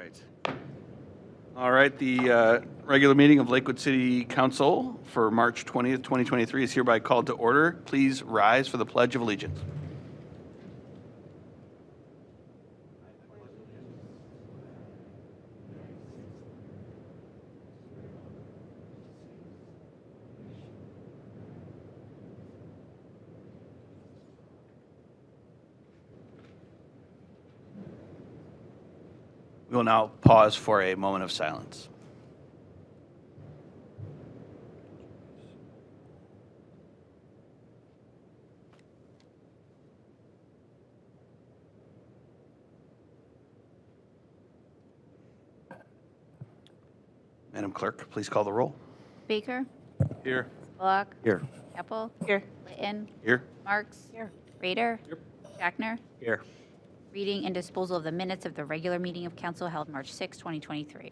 right. All right, the regular meeting of Lakewood City Council for March 20th, 2023 is hereby called to order. Please rise for the Pledge of Allegiance. We will now pause for a moment of silence. Madam Clerk, please call the roll. Baker, Here. Bullock, Here. Keppel, Here. Litton, Here. Marks, Here. Rader, Shackner. Here. Reading and disposal of the minutes of the regular meeting of council held March 6, 2023.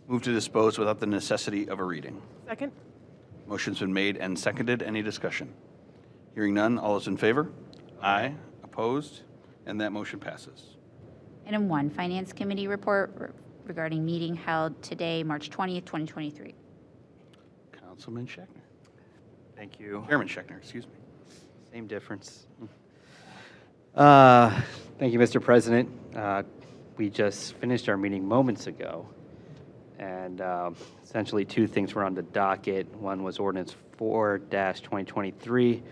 Move to dispose without the necessity of a reading. Second. Motion's been made and seconded. Any discussion? Hearing none, all those in favor? Aye. Opposed? And that motion passes. Item 1, Finance Committee report regarding meeting held today, March 20th, 2023. Councilman Scheckner. Thank you. Chairman Scheckner, excuse me. Same difference. Thank you, Mr. President. We just finished our meeting moments ago, and essentially two things were on the docket. One was Ordinance 4-2023,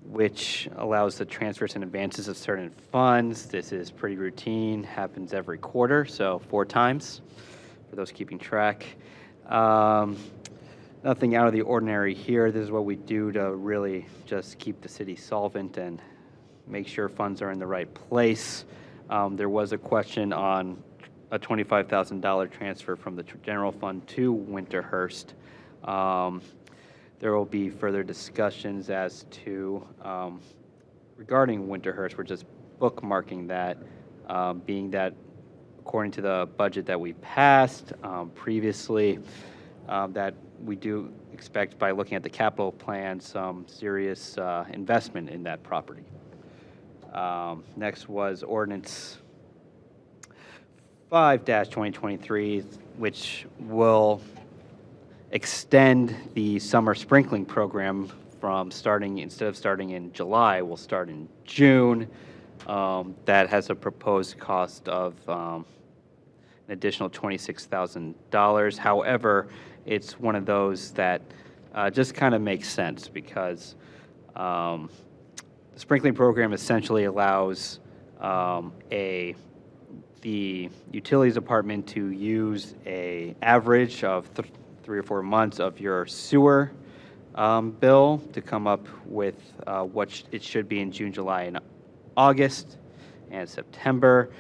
which allows the transfers and advances of certain funds. This is pretty routine, happens every quarter, so 4 times for those keeping track. Nothing out of the ordinary here. This is what we do to really just keep the city solvent and make sure funds are in the right place. There was a question on a $25,000 transfer from the general fund to Winterhurst. There will be further discussions as to regarding Winterhurst. We're just bookmarking that, being that according to the budget that we passed previously, that we do expect, by looking at the capital plan, some serious investment in that property. Next was Ordinance 5-2023, which will extend the summer sprinkling program from instead of starting in July, will start in June. That has a proposed cost of an additional $26,000. However, it's one of those that just kind of makes sense because the sprinkling program essentially allows the utilities department to use an average of 3 or 4 months of your sewer bill to come up with what it should be in June, July, and August, and September.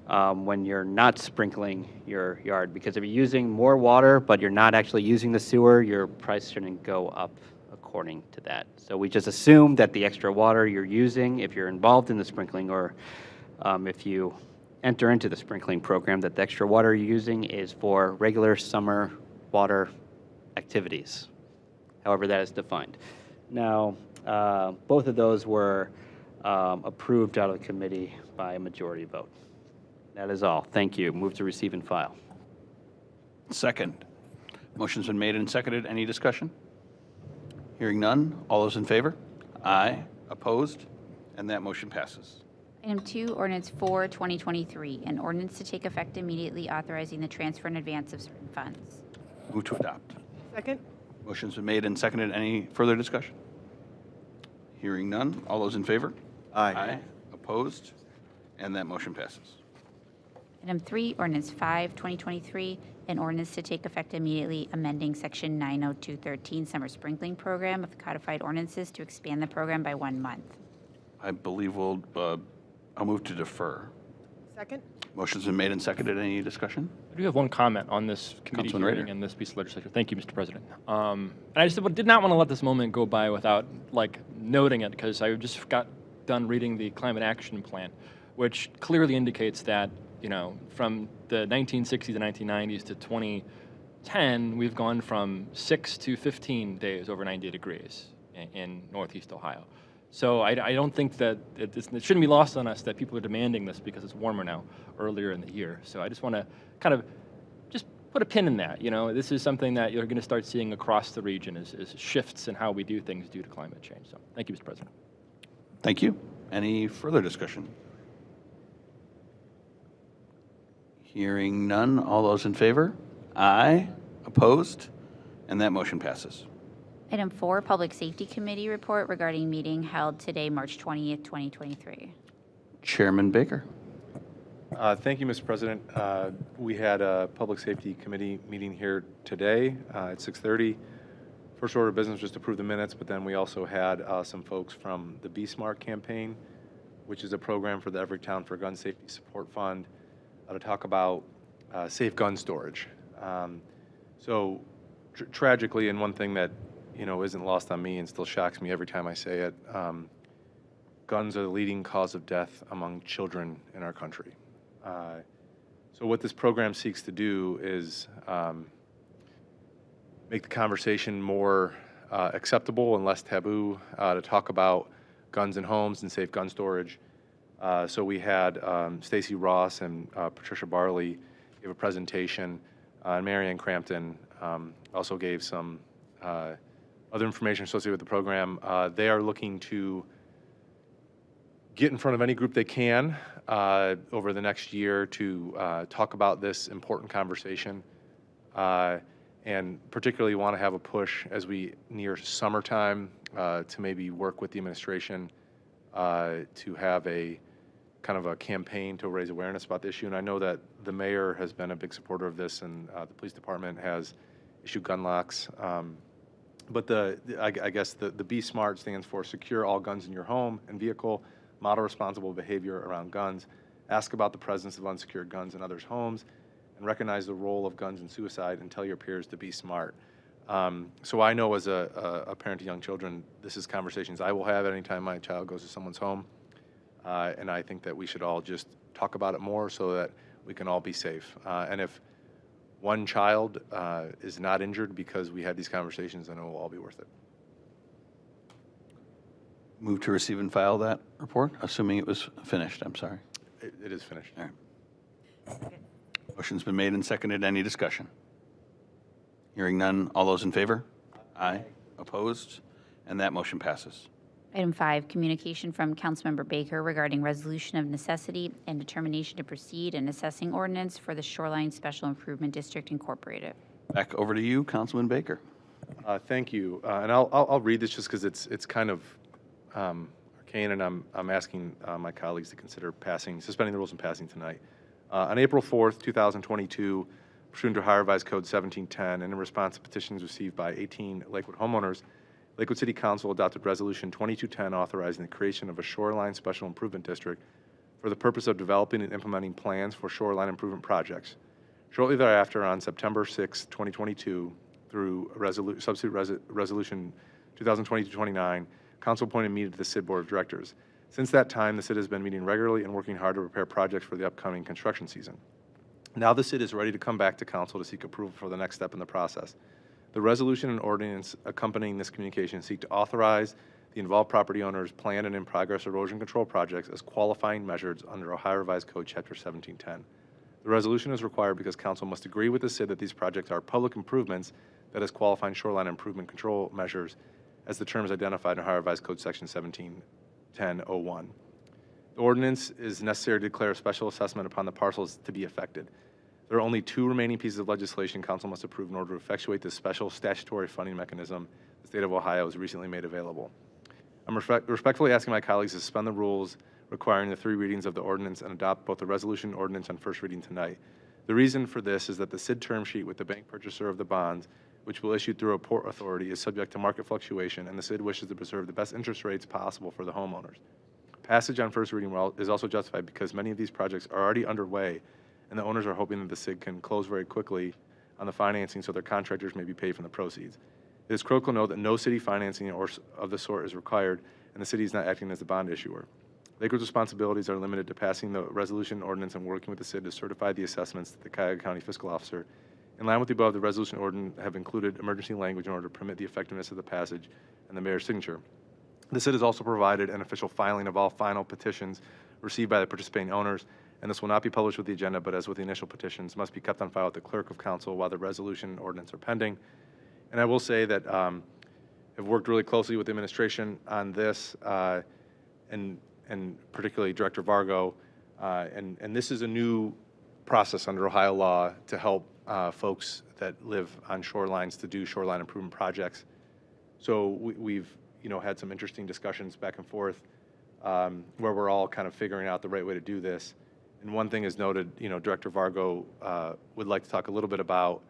When you're not sprinkling your yard, because if you're using more water but you're not actually using the sewer, your price shouldn't go up according to that. So we just assume that the extra water you're using, if you're involved in the sprinkling, or if you enter into the sprinkling program, that the extra water you're using is for regular summer water activities, however that is defined. Now, both of those were approved out of the committee by a majority vote. That is all. Thank you. Move to receive and file. Second. Motion's been made and seconded. Any discussion? Hearing none. All those in favor? Aye. Opposed? And that motion passes. Item 2, Ordinance 4-2023, an ordinance to take effect immediately authorizing the transfer in advance of certain funds. Move to adopt. Second. Motion's been made and seconded. Any further discussion? Hearing none. All those in favor? Aye. Opposed? And that motion passes. Item 3, Ordinance 5-2023, an ordinance to take effect immediately amending Section 90213 Summer Sprinkling Program of the Codified Ordinances to expand the program by 1 month. I believe I'll move to defer. Second. Motion's been made and seconded. Any discussion? I do have one comment on this committee Councilman hearing Rader. and this piece of legislation. Thank you, Mr. President. And I just did not want to let this moment go by without noting it, because I just got done reading the Climate Action Plan, which clearly indicates that, from the 1960s and 1990s to 2010, we've gone from 6 to 15 days over 90 degrees in Northeast Ohio. So I don't think that it shouldn't be lost on us that people are demanding this because it's warmer now earlier in the year. So I just want to kind of just put a pin in that. You know, this is something that you're going to start seeing across the region is shifts in how we do things due to climate change. So thank you, Mr. President. Thank you. Any further discussion? Hearing none. All those in favor? Aye. Opposed? And that motion passes. Item 4, Public Safety Committee report regarding meeting held today, March 20th, 2023. Chairman Baker. Thank you, Mr. President. We had a Public Safety Committee meeting here today at 6:30. First order of business was to approve the minutes, but then we also had some folks from the Be Smart campaign, which is a program for the Everytown for Gun Safety Support Fund, to talk about safe gun storage. So tragically, and one thing that isn't lost on me and still shocks me every time I say it, guns are the leading cause of death among children in our country. So what this program seeks to do is make the conversation more acceptable and less taboo to talk about guns in homes and safe gun storage. So we had Stacy Ross and Patricia Barley give a presentation, and Marianne Crampton also gave some other information associated with the program. They are looking to get in front of any group they can over the next year to talk about this important conversation, and particularly want to have a push as we near summertime to maybe work with the administration to have a kind of a campaign to raise awareness about the issue. And I know that the mayor has been a big supporter of this, and the police department has issued gun locks. But I guess the Be Smart stands for Secure All Guns in Your Home and Vehicle, Model Responsible Behavior Around Guns, Ask About the Presence of Unsecured Guns in Others' Homes, and Recognize the Role of Guns in Suicide, and Tell Your Peers to Be Smart. So I know as a parent of young children, this is conversations I will have anytime my child goes to someone's home, and I think that we should all just talk about it more so that we can all be safe. And if one child is not injured because we had these conversations, then it will all be worth it. Move to receive and file that report, assuming it was finished. I'm sorry. It is finished. All right. Motion's been made and seconded. Any discussion? Hearing none. All those in favor? Aye. Opposed? And that motion passes. Item 5, communication from Councilmember Baker regarding resolution of necessity and determination to proceed and assessing ordinance for the Shoreline Special Improvement District Incorporated. Back over to you, Councilman Baker. Thank you, and I'll read this just because it's kind of arcane, and I'm asking my colleagues to consider suspending the rules and passing tonight. On April 4th, 2022, pursuant to Ohio Revised Code 1710, and in response to petitions received by 18 Lakewood homeowners, Lakewood City Council adopted Resolution 2210 authorizing the creation of a Shoreline Special Improvement District for the purpose of developing and implementing plans for shoreline improvement projects. Shortly thereafter, on September 6, 2022, through Substitute Resolution 2022-29, Council appointed me to the SID Board of Directors. Since that time, the SID has been meeting regularly and working hard to prepare projects for the upcoming construction season. Now the SID is ready to come back to Council to seek approval for the next step in the process. The resolution and ordinance accompanying this communication seek to authorize the involved property owners' planned and in-progress erosion control projects as qualifying measures under Ohio Revised Code Chapter 1710. The resolution is required because Council must agree with the SID that these projects are public improvements, that is, qualifying improvement control measures, as the terms identified in Ohio Revised Code Section 1710-01. The ordinance is necessary to declare a special assessment upon the parcels to be affected. There are only 2 remaining pieces of legislation Council must approve in order to effectuate this special statutory funding mechanism the state of Ohio has recently made available. I'm respectfully asking my colleagues to suspend the rules requiring the 3 readings of the ordinance and adopt both the resolution and ordinance on first reading tonight. The reason for this is that the SID term sheet with the bank purchaser of the bonds, which will issue through a port authority, is subject to market fluctuation, and the SID wishes to preserve the best interest rates possible for the homeowners. Passage on first reading is also justified because many of these projects are already underway, and the owners are hoping that the SID can close very quickly on the financing so their contractors may be paid from the proceeds. It is critical to note that no city financing of the sort is required, and the city is not acting as the bond issuer. Lakewood's responsibilities are limited to passing the resolution ordinance and working with the SID to certify the assessments to the Cuyahoga County Fiscal Officer. In line with the above, the resolution ordinance have included emergency language in order to permit the effectiveness of the passage and the mayor's signature. The CID has also provided an official filing of all final petitions received by the participating owners, and this will not be published with the agenda, but as with the initial petitions, must be kept on file with the clerk of council while the resolution and ordinance are pending. And I will say that I've worked really closely with the administration on this, and particularly Director Vargo, and this is a new process under Ohio law to help folks that live on shorelines to do shoreline improvement projects. So we've had some interesting discussions back and forth where we're all kind of figuring out the right way to do this. And one thing is noted, Director Vargo would like to talk a little bit about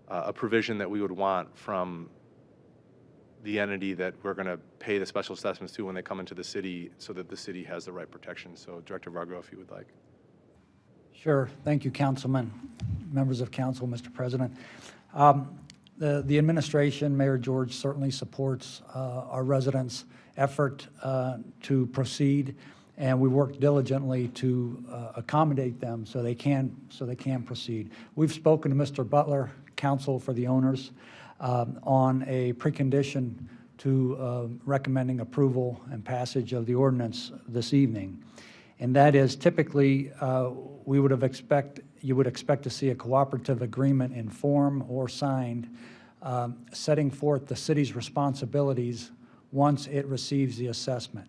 a provision that we would want from the entity that we're going to pay the special assessments to when they come into the city so that the city has the right protection. So Director Vargo, if you would like. Sure. Thank you, Councilman, members of council, Mr. President. The administration, Mayor George, certainly supports our residents' effort to proceed, and we work diligently to accommodate them so they can proceed. We've spoken to Mr. Butler, counsel for the owners, on a precondition to recommending approval and passage of the ordinance this evening. And that is typically you would expect to see a cooperative agreement in form or signed setting forth the city's responsibilities once it receives the assessment.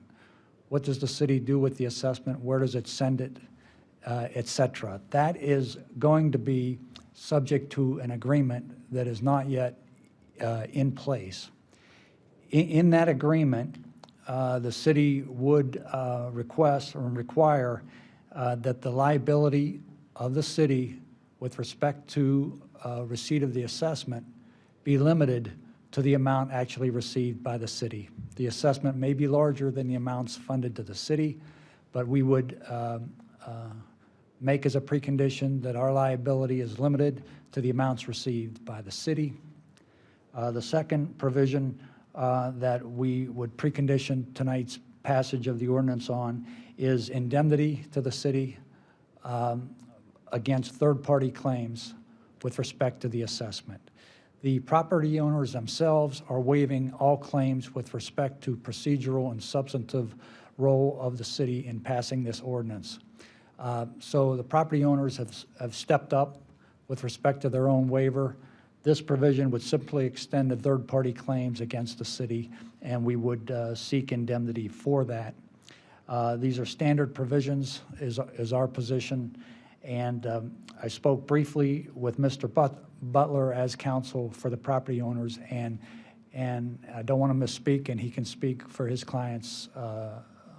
What does the city do with the assessment? Where does it send it, et cetera? That is going to be subject to an agreement that is not yet in place. In that agreement, the city would request or require that the liability of the city with respect to receipt of the assessment be limited to the amount actually received by the city. The assessment may be larger than the amounts funded to the city, but we would make as a precondition that our liability is limited to the amounts received by the city. The second provision that we would precondition tonight's passage of the ordinance on is indemnity to the city against third-party claims with respect to the assessment. The property owners themselves are waiving all claims with respect to procedural and substantive role of the city in passing this ordinance. So the property owners have stepped up with respect to their own waiver. This provision would simply extend the third-party claims against the city, and we would seek indemnity for that. These are standard provisions, is our position, and I spoke briefly with Mr. Butler as counsel for the property owners, and I don't want to misspeak, and he can speak for his clients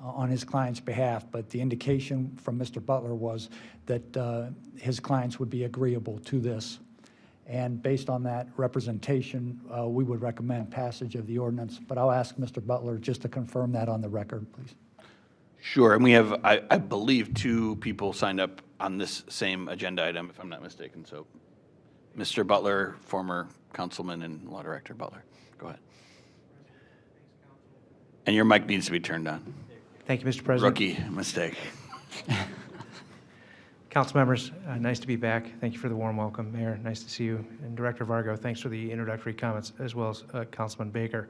on his client's behalf, but the indication from Mr. Butler was that his clients would be agreeable to this. And based on that representation, we would recommend passage of the ordinance. But I'll ask Mr. Butler just to confirm that on the record, please. Sure, and we have, I believe, 2 people signed up on this same agenda item, if I'm not mistaken. So, Mr. Butler, former councilman and law director Butler, go ahead. And your mic needs to be turned on. Thank you, Mr. President. Rookie mistake. Council members, nice to be back. Thank you for the warm welcome, Mayor. Nice to see you. And Director Vargo, thanks for the introductory comments, as well as Councilman Baker.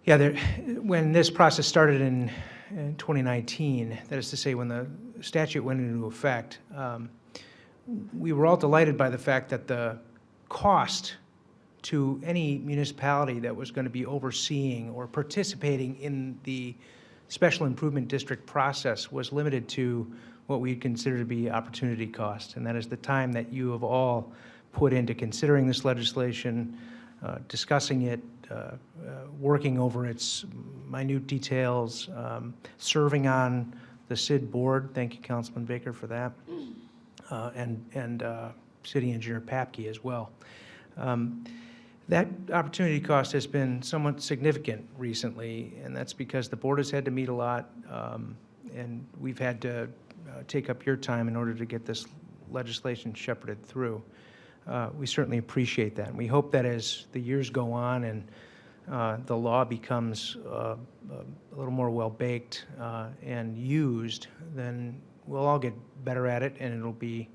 When this process started in 2019, that is to say when the statute went into effect, we were all delighted by the fact that the cost to any municipality that was going to be overseeing or participating in the special improvement district process was limited to what we consider to be opportunity cost, and that is the time that you have all put into considering this legislation, discussing it, working over its minute details, serving on the CID board. Thank you, Councilman Baker, for that, and City Engineer Papke as well. That opportunity cost has been somewhat significant recently, and that's because the board has had to meet a lot, and we've had to take up your time in order to get this legislation shepherded through. We certainly appreciate that, and we hope that as the years go on and the law becomes a little more well-baked and used, then we'll all get better at it, and it'll be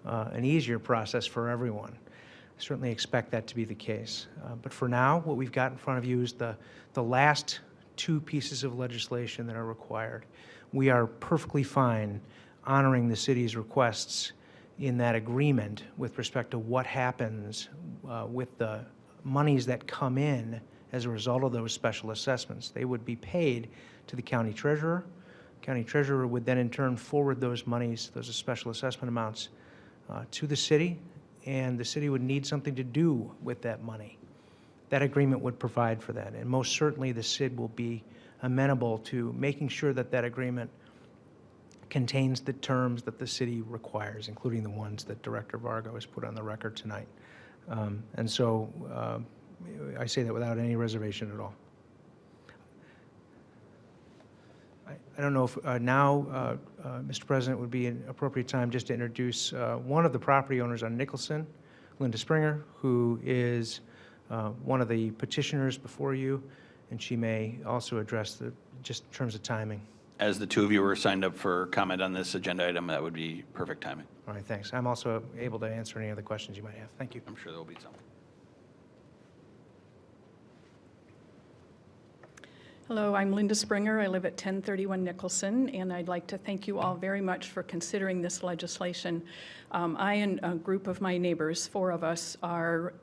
an easier process for everyone. certainly expect that to be the case. But for now, what we've got in front of you is the last two pieces of legislation that are required. We are perfectly fine honoring the city's requests in that agreement with respect to what happens with the monies that come in as a result of those special assessments. They would be paid to the county treasurer. County treasurer would then in turn forward those monies, those special assessment amounts, to the city, and the city would need something to do with that money. That agreement would provide for that, and most certainly the CID will be amenable to making sure that that agreement contains the terms that the city requires, including the ones that Director Vargo has put on the record tonight. And so I say that without any reservation at all. I don't know if now, Mr. President, would be an appropriate time just to introduce one of the property owners on Nicholson, Linda Springer, who is one of the petitioners before you, and she may also address just in terms of timing. As the two of you were signed up for comment on this agenda item, that would be perfect timing. All right, thanks. I'm also able to answer any other questions you might have. Thank you. I'm sure there will be some. Hello, I'm Linda Springer. I live at 1031 Nicholson, and I'd like to thank you all very much for considering this legislation. I and a group of my neighbors, 4 of us, are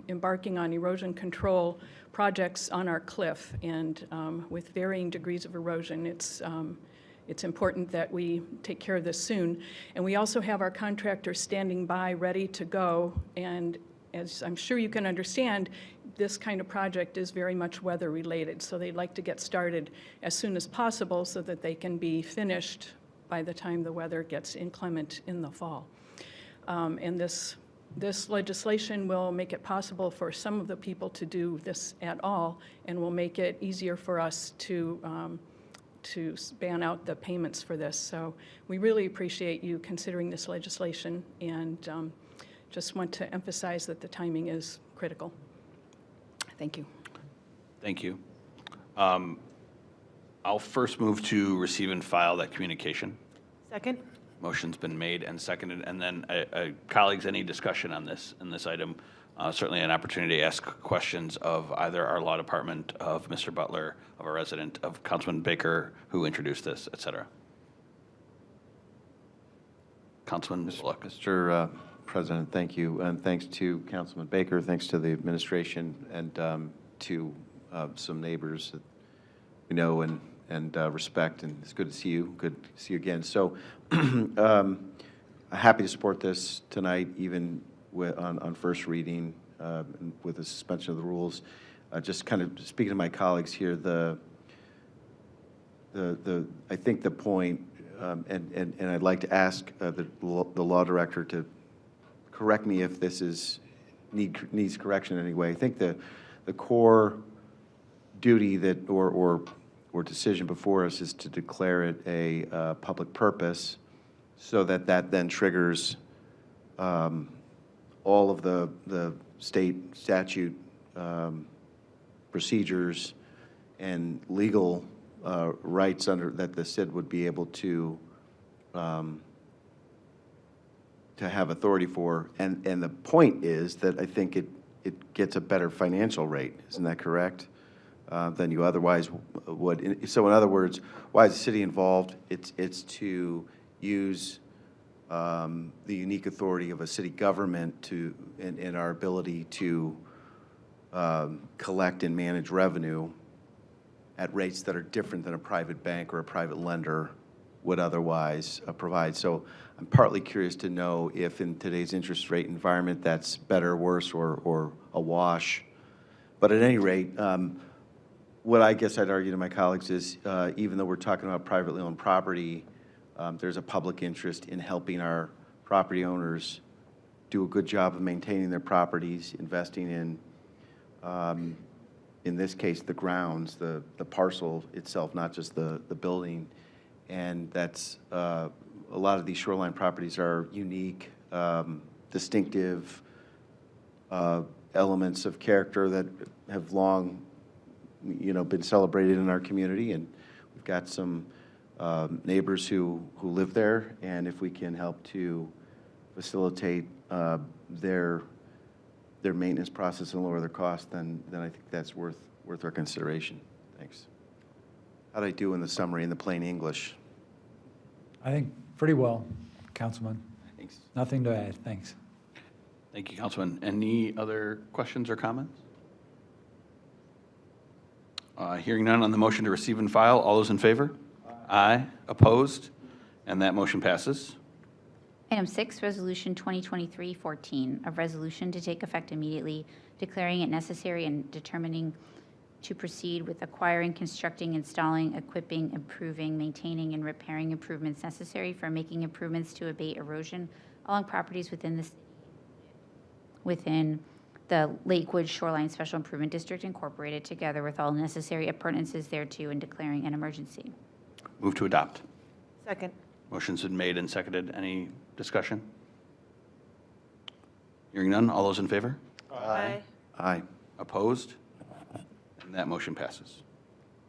embarking on erosion control projects on our cliff, and with varying degrees of erosion. It's important that we take care of this soon. And we also have our contractors standing by, ready to go, and as I'm sure you can understand, this kind of project is very much weather related, so they'd like to get started as soon as possible so that they can be finished by the time the weather gets inclement in the fall. And this legislation will make it possible for some of the people to do this at all, and will make it easier for us to span out the payments for this. So we really appreciate you considering this legislation, and just want to emphasize that the timing is critical. Thank you. Thank you. I'll first move to receive and file that communication. Second. Motion's been made and seconded. And then, colleagues, any discussion on this item? Certainly an opportunity to ask questions of either our law department, of Mr. Butler, of a resident, of Councilman Baker, who introduced this, et cetera. Councilman Bullock. Mr. President, thank you, and thanks to Councilman Baker, thanks to the administration, and to some neighbors that we know and respect, and it's good to see you. Good to see you again. So, happy to support this tonight, even on first reading, with the suspension of the rules. Just kind of speaking to my colleagues here, I think the point, and I'd like to ask the law director to correct me if this needs correction in any way. I think the core duty that or decision before us is to declare it a public purpose, so that then triggers all of the state statute procedures and legal rights under that the CID would be able to have authority for, and the point is that I think it gets a better financial rate. Isn't that correct? Than you otherwise would. So in other words, why is the city involved? It's to use the unique authority of a city government to in our ability to collect and manage revenue at rates that are different than a private bank or a private lender would otherwise provide. So I'm partly curious to know if in today's interest rate environment that's better, worse, or a wash. But at any rate, what I guess I'd argue to my colleagues is even though we're talking about privately owned property, there's a public interest in helping our property owners do a good job of maintaining their properties, investing in this case, the grounds, the parcel itself, not just the building. And that's, a lot of these shoreline properties are unique, distinctive elements of character that have long, been celebrated in our community. And we've got some neighbors who live there. And if we can help to facilitate their their maintenance process and lower their cost, then I think that's worth our consideration. Thanks. How'd I do in the summary in the plain English? I think pretty well, Councilman. Thanks. Nothing to add. Thanks. Thank you, Councilman. Any other questions or comments? Hearing none on the motion to receive and file, all those in favor? Aye. Opposed? And that motion passes. Item 6, Resolution 2023-14, a resolution to take effect immediately, declaring it necessary and determining to proceed with acquiring, constructing, installing, equipping, improving, maintaining, and repairing improvements necessary for making improvements to abate erosion along properties within the Lakewood Shoreline Special Improvement District Incorporated, together with all necessary appurtenances thereto, and declaring an emergency. Move to adopt. Second. Motion's been made and seconded. Any discussion? Hearing none, all those in favor? Aye. Aye. Opposed? And that motion passes.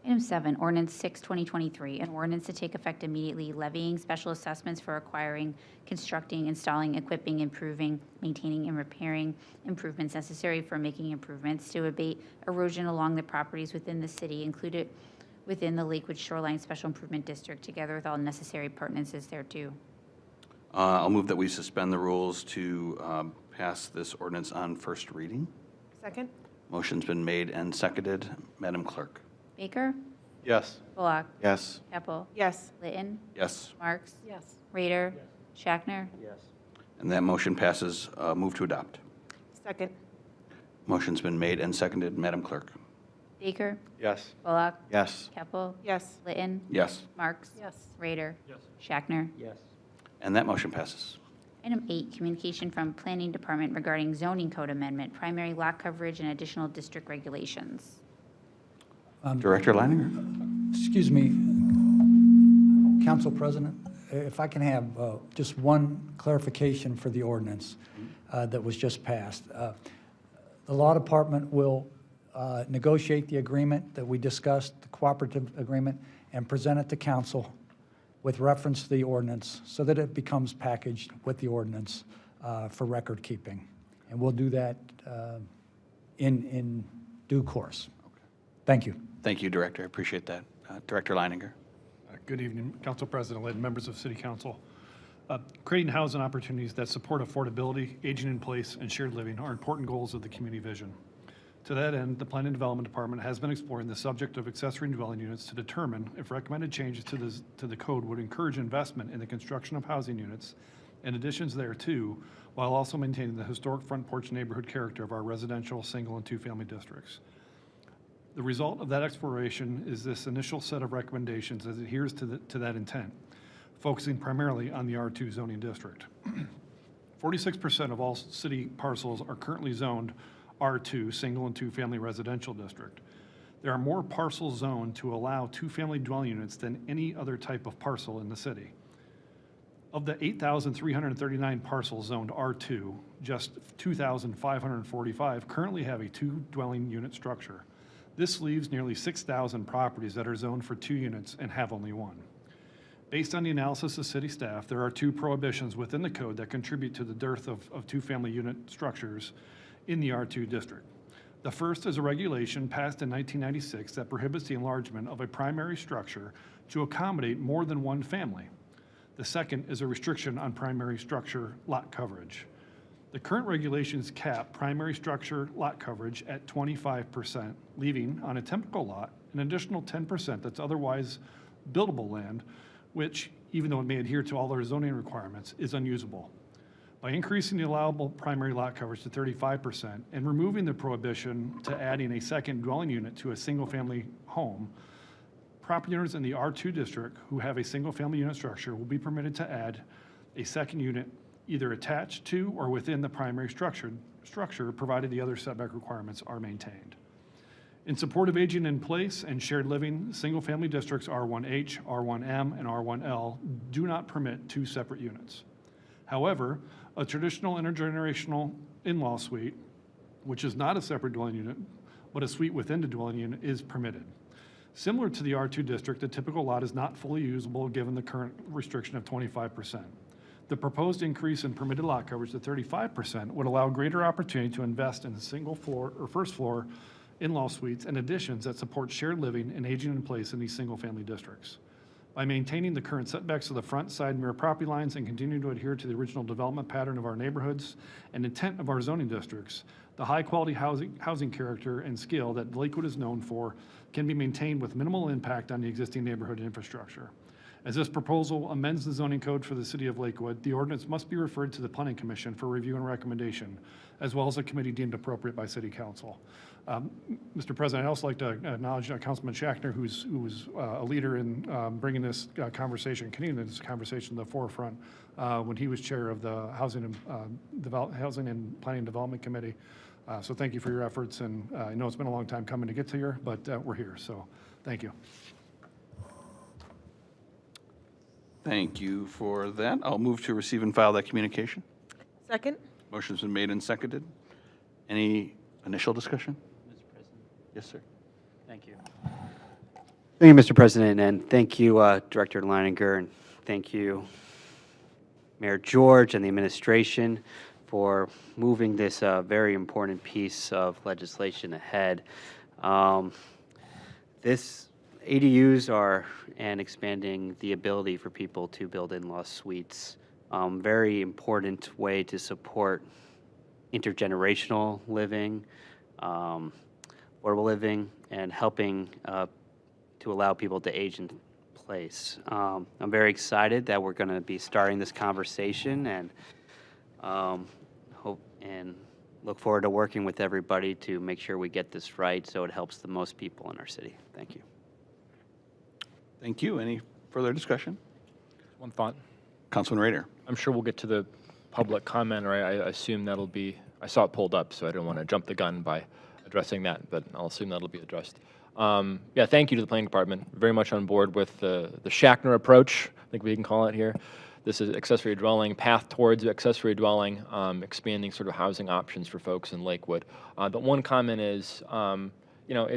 Item 7, Ordinance 6, 2023, an ordinance to take effect immediately, levying special assessments for acquiring, constructing, installing, equipping, improving, maintaining, and repairing improvements necessary for making improvements to abate erosion along the properties within the city included within the Lakewood Shoreline Special Improvement District, together with all necessary appurtenances thereto. I'll move that we suspend the rules to pass this ordinance on first reading. Second. Motion's been made and seconded. Madam Clerk? Baker? Yes. Bullock? Yes. Keppel? Yes. Litton? Yes. Marks? Yes. Rader? Shackner? Yes. And that motion passes. Move to adopt. Second. Motion's been made and seconded. Madam Clerk? Baker? Yes. Bullock? Yes. Keppel? Yes. Litton? Yes. Marks? Yes. Rader? Yes. Shackner? Yes. And that motion passes. Item 8, communication from Planning Department regarding zoning code amendment, primary lot coverage, and additional district regulations. Director Leininger? Excuse me, Council President, if I can have just one clarification for the ordinance that was just passed. The Law Department will negotiate the agreement that we discussed, the cooperative agreement, and present it to council with reference to the ordinance so that it becomes packaged with the ordinance for record keeping. And we'll do that in due course. Thank you. Thank you, Director. I appreciate that. Director Leininger? Good evening, Council President Lynn, members of City Council. Creating housing opportunities that support affordability, aging in place, and shared living are important goals of the community vision. To that end, the Planning and Development Department has been exploring the subject of accessory dwelling units to determine if recommended changes to the code would encourage investment in the construction of housing units and additions thereto, while also maintaining the historic front porch neighborhood character of our residential, single, and two-family districts. The result of that exploration is this initial set of recommendations as it adheres to that intent, focusing primarily on the R2 zoning district. 46% of all city parcels are currently zoned R2, single and two-family residential district. There are more parcels zoned to allow two-family dwelling units than any other type of parcel in the city. Of the 8,339 parcels zoned R2, just 2,545 currently have a two-dwelling unit structure. This leaves nearly 6,000 properties that are zoned for 2 units and have only 1. Based on the analysis of city staff, there are 2 prohibitions within the code that contribute to the dearth of two-family unit structures in the R2 district. The first is a regulation passed in 1996 that prohibits the enlargement of a primary structure to accommodate more than one family. The second is a restriction on primary structure lot coverage. The current regulations cap primary structure lot coverage at 25%, leaving on a typical lot an additional 10% that's otherwise buildable land, which, even though it may adhere to all their zoning requirements, is unusable. By increasing the allowable primary lot coverage to 35% and removing the prohibition to adding a second dwelling unit to a single-family home, property owners in the R2 district who have a single-family unit structure will be permitted to add a second unit either attached to or within the primary structure, provided the other setback requirements are maintained. In support of aging in place and shared living, single-family districts R1H, R1M, and R1L do not permit 2 separate units. However, a traditional intergenerational in-law suite, which is not a separate dwelling unit, but a suite within the dwelling unit, is permitted. Similar to the R2 district, the typical lot is not fully usable given the current restriction of 25%. The proposed increase in permitted lot coverage to 35% would allow greater opportunity to invest in a single floor or first floor in-law suites and additions that support shared living and aging in place in these single-family districts. By maintaining the current setbacks of the front, side, and rear property lines and continuing to adhere to the original development pattern of our neighborhoods and intent of our zoning districts, the high-quality housing character and scale that Lakewood is known for can be maintained with minimal impact on the existing neighborhood infrastructure. As this proposal amends the zoning code for the city of Lakewood, the ordinance must be referred to the Planning Commission for review and recommendation, as well as a committee deemed appropriate by City Council. Mr. President, I'd also like to acknowledge Councilman Schachtner, who was a leader in bringing this conversation, continuing this conversation to the forefront when he was chair of the Housing and Planning and Development Committee. So thank you for your efforts, and I know it's been a long time coming to get to here, but we're here, so thank you. Thank you for that. I'll move to receive and file that communication. Second? Motion's been made and seconded. Any initial discussion? Mr. President. Yes, sir. Thank you. Thank you, Mr. President, and thank you, Director Leininger, and thank you, Mayor George and the administration for moving this very important piece of legislation ahead. This ADUs are and expanding the ability for people to build in-law suites. Very important way to support intergenerational living, affordable living, and helping to allow people to age in place. I'm very excited that we're going to be starting this conversation, and hope and look forward to working with everybody to make sure we get this right so it helps the most people in our city. Thank you. Thank you. Any further discussion? One thought. Councilman Rader. I'm sure we'll get to the public comment, or I assume that'll be, I saw it pulled up, so I don't want to jump the gun by addressing that, but I'll assume that'll be addressed. Yeah, thank you to the Planning Department. Very much on board with the Schachtner approach, I think we can call it here. This is accessory dwelling, path towards accessory dwelling, expanding sort of housing options for folks in Lakewood. But one comment is, you know,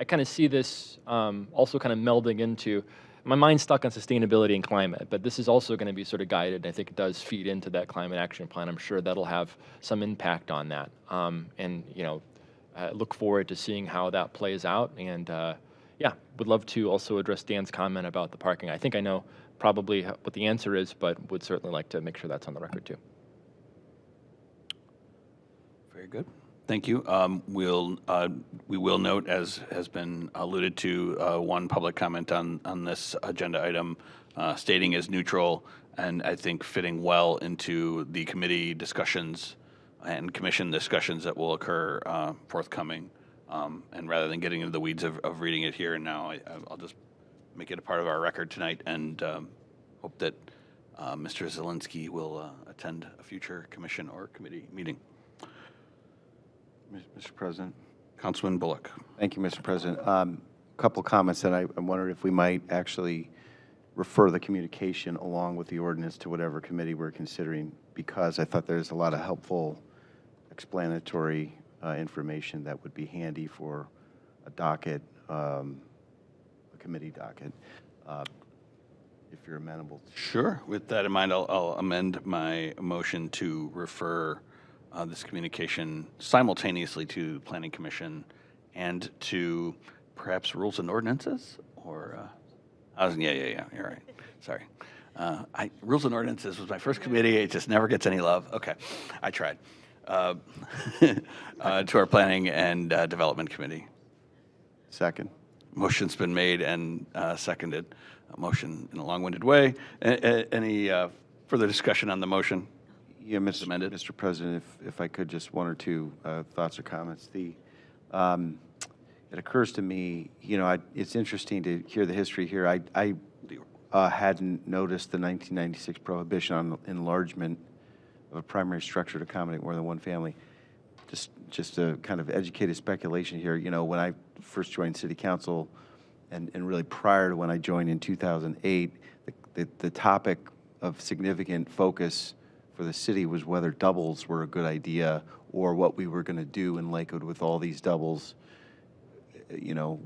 I kind of see this also kind of melding into, my mind's stuck on sustainability and climate, but this is also going to be sort of guided. I think it does feed into that climate action plan. I'm sure that'll have some impact on that. And, you know, look forward to seeing how that plays out. And, yeah, would love to also address Dan's comment about the parking. I think I know probably what the answer is, but would certainly like to make sure that's on the record too. Very good. Thank you. We will note, as has been alluded to, one public comment on this agenda item stating as neutral, and I think fitting well into the committee discussions and commission discussions that will occur forthcoming. And rather than getting into the weeds of reading it here and now, I'll just make it a part of our record tonight, and hope that Mr. Zielinski will attend a future commission or committee meeting. Mr. President. Councilman Bullock. Thank you, Mr. President. A couple comments, and I wondered if we might actually refer the communication along with the ordinance to whatever committee we're considering, because I thought there's a lot of helpful explanatory information that would be handy for a docket, a committee docket, if you're amenable to. Sure. With that in mind, I'll amend my motion to refer this communication simultaneously to Planning Commission and to perhaps Rules and Ordinances, or yeah, you're right. Sorry. Rules and Ordinances was my first committee. It just never gets any love. Okay, I tried. To our Planning and Development Committee. Second. Motion's been made and seconded. A motion in a long-winded way. Any further discussion on the motion? Yeah, Mr. President, if I could, just one or two thoughts or comments. It occurs to me, you know, it's interesting to hear the history here. I hadn't noticed the 1996 prohibition on enlargement of a primary structure to accommodate more than one family. Just a kind of educated speculation here. You know, when I first joined City Council, and really prior to when I joined in 2008, the topic of significant focus for the city was whether doubles were a good idea or what we were going to do in Lakewood with all these doubles. You know,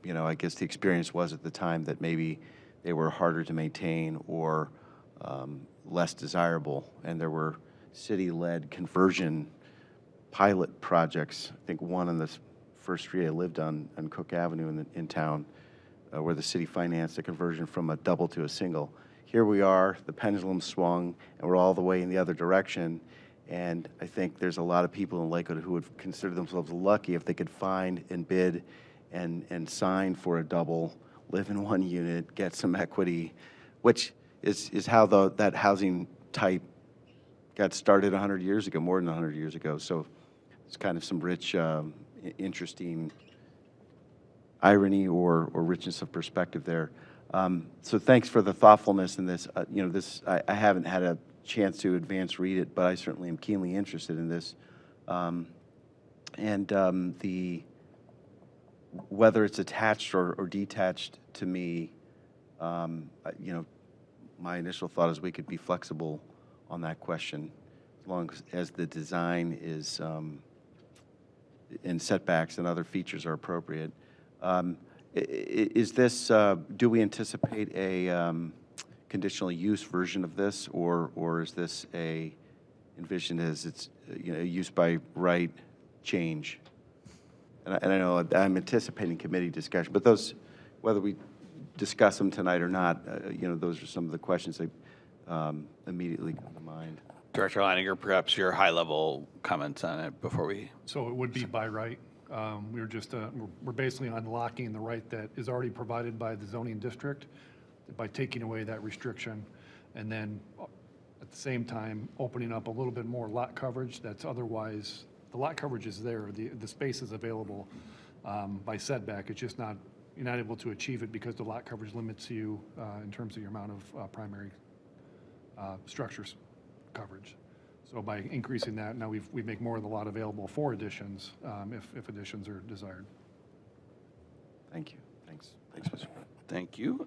I guess the experience was at the time that maybe they were harder to maintain or less desirable. And there were city-led conversion pilot projects. I think one on the first street I lived on Cook Avenue in town, where the city financed a conversion from a double to a single. Here we are, the pendulum swung, and we're all the way in the other direction. And I think there's a lot of people in Lakewood who would consider themselves lucky if they could find and bid and sign for a double, live in one unit, get some equity, which is how that housing type got started 100 years ago, more than 100 years ago. So it's kind of some rich, interesting irony or richness of perspective there. So thanks for the thoughtfulness in this. I haven't had a chance to advance read it, but I certainly am keenly interested in this. Whether it's attached or detached to me, my initial thought is we could be flexible on that question, as long as the design is and setbacks and other features are appropriate. Is this? Do we anticipate a conditional use version of this, or is this envisioned as it's use by right change? And I know I'm anticipating committee discussion, but those, whether we discuss them tonight or not, those are some of the questions that immediately come to mind. Director Leininger, perhaps your high-level comments on it before we. So it would be by right. We're basically unlocking the right that is already provided by the zoning district by taking away that restriction, and then at the same time opening up a little bit more lot coverage that's otherwise, the lot coverage is there, the space is available by setback. It's just not, you're not able to achieve it because the lot coverage limits you in terms of your amount of primary structures coverage. So by increasing that, now we make more of the lot available for additions if additions are desired. Thank you. Thanks, Mr. President. Thank you.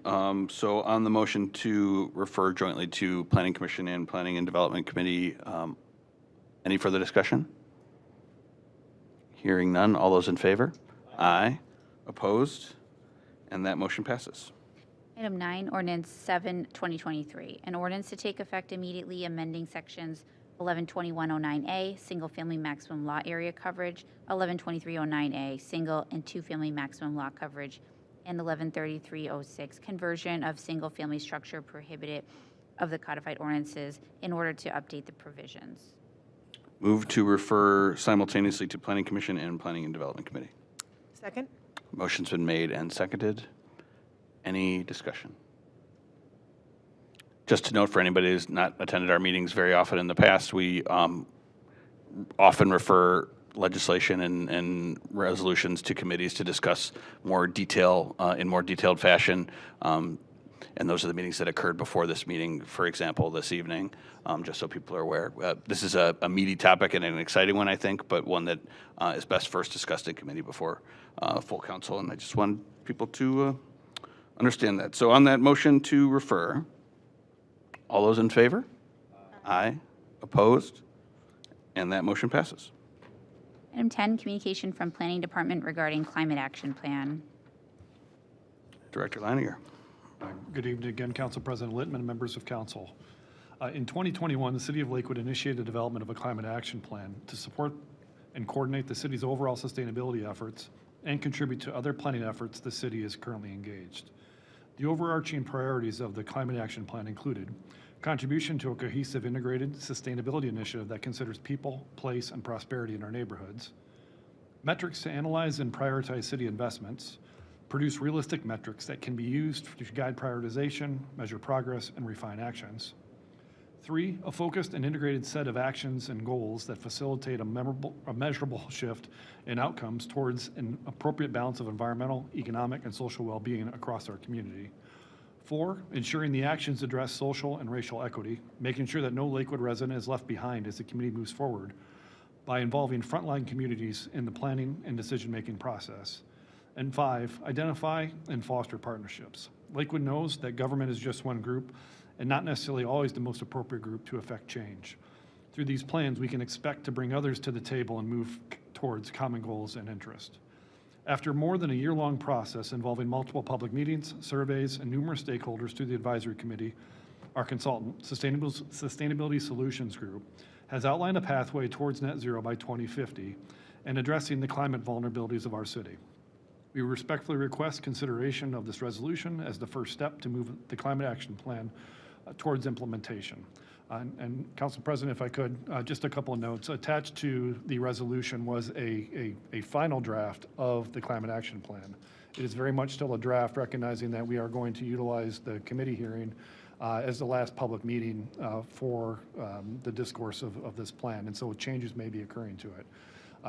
So on the motion to refer jointly to Planning Commission and Planning and Development Committee, any further discussion? Hearing none. All those in favor? Aye. Opposed? And that motion passes. Item 9, Ordinance 7, 2023, an ordinance to take effect immediately amending sections 112109A, single-family maximum lot area coverage, 112309A, single and two-family maximum lot coverage, and 113306, conversion of single-family structure prohibited of the codified ordinances in order to update the provisions. Move to refer simultaneously to Planning Commission and Planning and Development Committee. Second? Motion's been made and seconded. Any discussion? Just to note for anybody who's not attended our meetings very often in the past, we often refer legislation and resolutions to committees to discuss more detail in more detailed fashion. And those are the meetings that occurred before this meeting, for example, this evening, just so people are aware. This is a meaty topic and an exciting one, I think, but one that is best first discussed in committee before full council. And I just want people to understand that. So on that motion to refer, all those in favor? Aye. Opposed? And that motion passes. Item 10, communication from Planning Department regarding climate action plan. Director Leininger. Good evening again, Council President Littman and members of council. In 2021, the City of Lakewood initiated the development of a climate action plan to support and coordinate the city's overall sustainability efforts and contribute to other planning efforts the city is currently engaged. The overarching priorities of the climate action plan included contribution to a cohesive integrated sustainability initiative that considers people, place, and prosperity in our neighborhoods, metrics to analyze and prioritize city investments, produce realistic metrics that can be used to guide prioritization, measure progress, and refine actions. 3, a focused and integrated set of actions and goals that facilitate a measurable shift in outcomes towards an appropriate balance of environmental, economic, and social well-being across our community. 4, ensuring the actions address social and racial equity, making sure that no Lakewood resident is left behind as the community moves forward by involving frontline communities in the planning and decision-making process. And 5, identify and foster partnerships. Lakewood knows that government is just one group and not necessarily always the most appropriate group to affect change. Through these plans, we can expect to bring others to the table and move towards common goals and interest. After more than a year-long process involving multiple public meetings, surveys, and numerous stakeholders through the advisory committee, our consultant, Sustainability Solutions Group, has outlined a pathway towards net zero by 2050 and addressing the climate vulnerabilities of our city. We respectfully request consideration of this resolution as the first step to move the Climate Action Plan towards implementation. And Council President, if I could, just a couple of notes. Attached to the resolution was a final draft of the Climate Action Plan. It is very much still a draft, recognizing that we are going to utilize the committee hearing as the last public meeting for the discourse of this plan, and so changes may be occurring to it.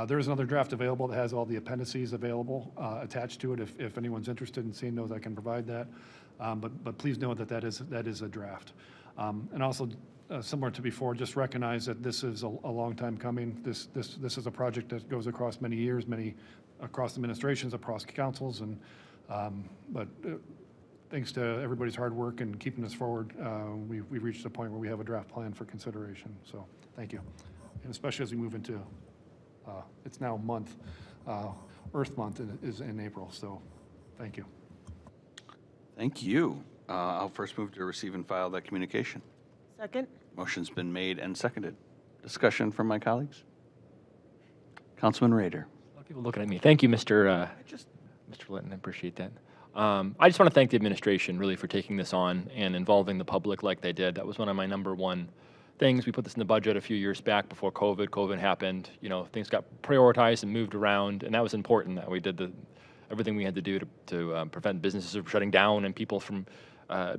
There is another draft available that has all the appendices available attached to it. If anyone's interested in seeing those, I can provide that. But please know that that is a draft. And also, similar to before, just recognize that this is a long time coming. This is a project that goes across many years, across administrations, across councils, and but thanks to everybody's hard work and keeping us forward, we've reached a point where we have a draft plan for consideration. So thank you, and especially as we move into it's now Earth Month is in April. So thank you. Thank you. I'll first move to receive and file that communication. Second. Motion's been made and seconded. Discussion from my colleagues? Councilman Rader. A lot of people looking at me. Thank you, Mr. Linton. I appreciate that. I just want to thank the administration really for taking this on and involving the public like they did. That was one of my number one things. We put this in the budget a few years back before COVID. COVID happened. You know, things got prioritized and moved around, and that was important that we did everything we had to do to prevent businesses from shutting down and people from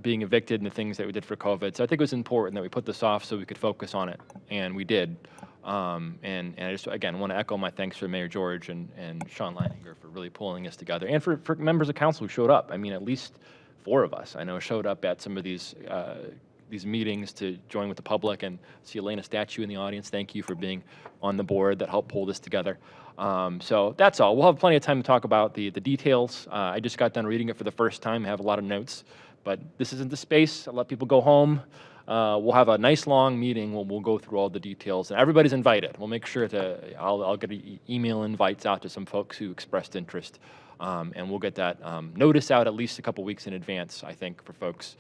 being evicted and the things that we did for COVID. So I think it was important that we put this off so we could focus on it, and we did. And I just, again, want to echo my thanks for Mayor George and Sean Leininger for really pulling us together, and for members of council who showed up. I mean, at least 4 of us I know showed up at some of these meetings to join with the public, and see Elena Statue in the audience. Thank you for being on the board that helped pull this together. So that's all. We'll have plenty of time to talk about the details. I just got done reading it for the first time. I have a lot of notes, but this isn't the space. I'll let people go home. We'll have a nice long meeting. We'll go through all the details, and everybody's invited. We'll make sure I'll get email invites out to some folks who expressed interest, and we'll get that notice out at least a couple weeks in advance, I think, for folks,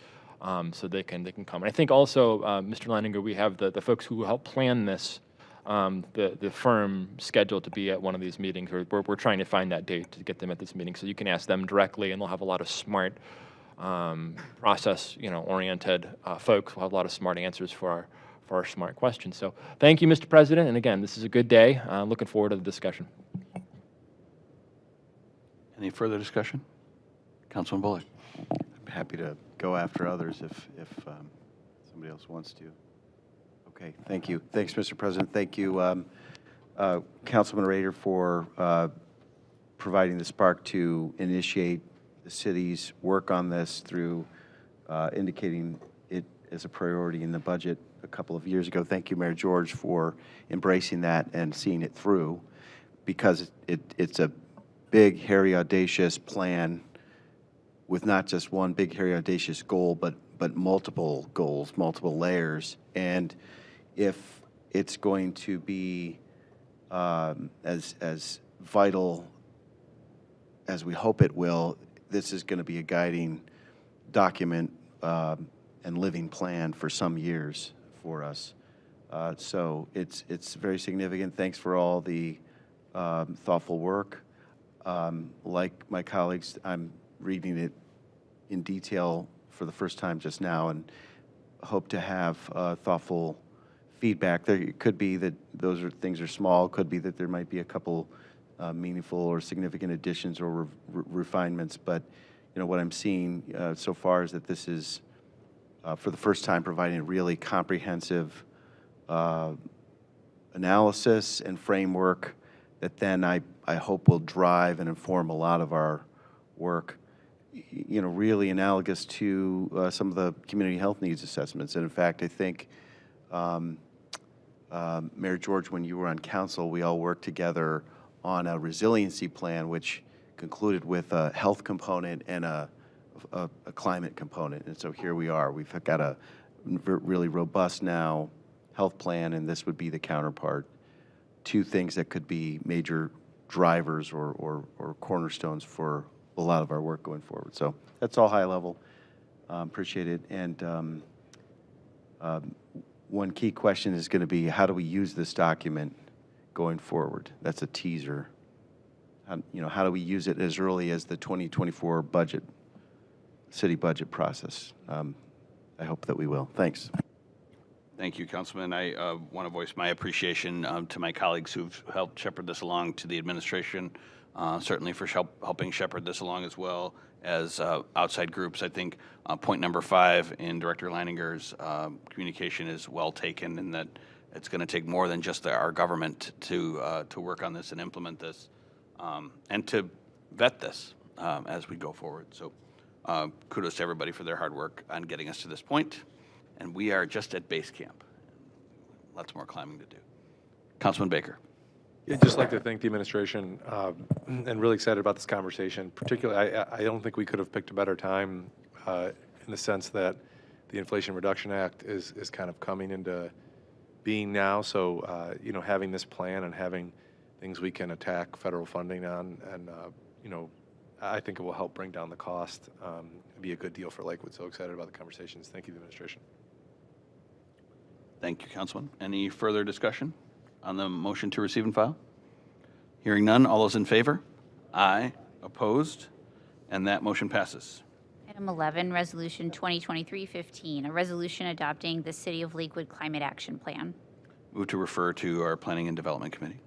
so they can come. And I think also, Mr. Leininger, we have the folks who help plan this, the firm scheduled to be at one of these meetings. We're trying to find that date to get them at this meeting, so you can ask them directly, and they'll have a lot of smart, process, oriented folks. We'll have a lot of smart answers for our smart questions. So thank you, Mr. President. And again, this is a good day. Looking forward to the discussion. Any further discussion? Councilman Bullock. I'm happy to go after others if somebody else wants to. Okay, thank you. Thanks, Mr. President. Thank you, Councilman Rader, for providing the spark to initiate the city's work on this through indicating it as a priority in the budget a couple of years ago. Thank you, Mayor George, for embracing that and seeing it through, because it's a big, hairy, audacious plan with not just one big, hairy, audacious goal, but multiple goals, multiple layers. And if it's going to be as vital as we hope it will, this is going to be a guiding document and living plan for some years for us. So it's very significant. Thanks for all the thoughtful work. Like my colleagues, I'm reading it in detail for the first time just now, and hope to have thoughtful feedback. There could be that things are small. Could be that there might be a couple meaningful or significant additions or refinements, but what I'm seeing so far is that this is for the first time providing a really comprehensive analysis and framework that then I hope will drive and inform a lot of our work, really analogous to some of the community health needs assessments. And in fact, I think Mayor George, when you were on council, we all worked together on a resiliency plan, which concluded with a health component and a climate component. And so here we are. We've got a really robust now health plan, and this would be the counterpart. 2 things that could be major drivers or cornerstones for a lot of our work going forward. So that's all high level. Appreciate it. And One key question is going to be, how do we use this document going forward? That's a teaser. How do we use it as early as the 2024 budget, city budget process? I hope that we will. Thanks. Thank you, Councilman. I want to voice my appreciation to my colleagues who've helped shepherd this along, to the administration, certainly for helping shepherd this along, as well as outside groups. I think point number 5 in Director Leininger's communication is well taken, in that it's going to take more than just our government to work on this and implement this, and to vet this as we go forward. So kudos to everybody for their hard work on getting us to this point. And we are just at base camp. Lots more climbing to do. Councilman Baker. I'd just like to thank the administration, and really excited about this conversation. Particularly, I don't think we could have picked a better time in the sense that the Inflation Reduction Act is kind of coming into being now. So, having this plan and having things we can attack federal funding on, and, I think it will help bring down the cost, be a good deal for Lakewood. So excited about the conversations. Thank you, the administration. Thank you, Councilman. Any further discussion on the motion to receive and file? Hearing none, all those in favor? Aye. Opposed? And that motion passes. Item 11, Resolution 2023-15, a resolution adopting the City of Lakewood Climate Action Plan. Move to refer to our Planning and Development Committee.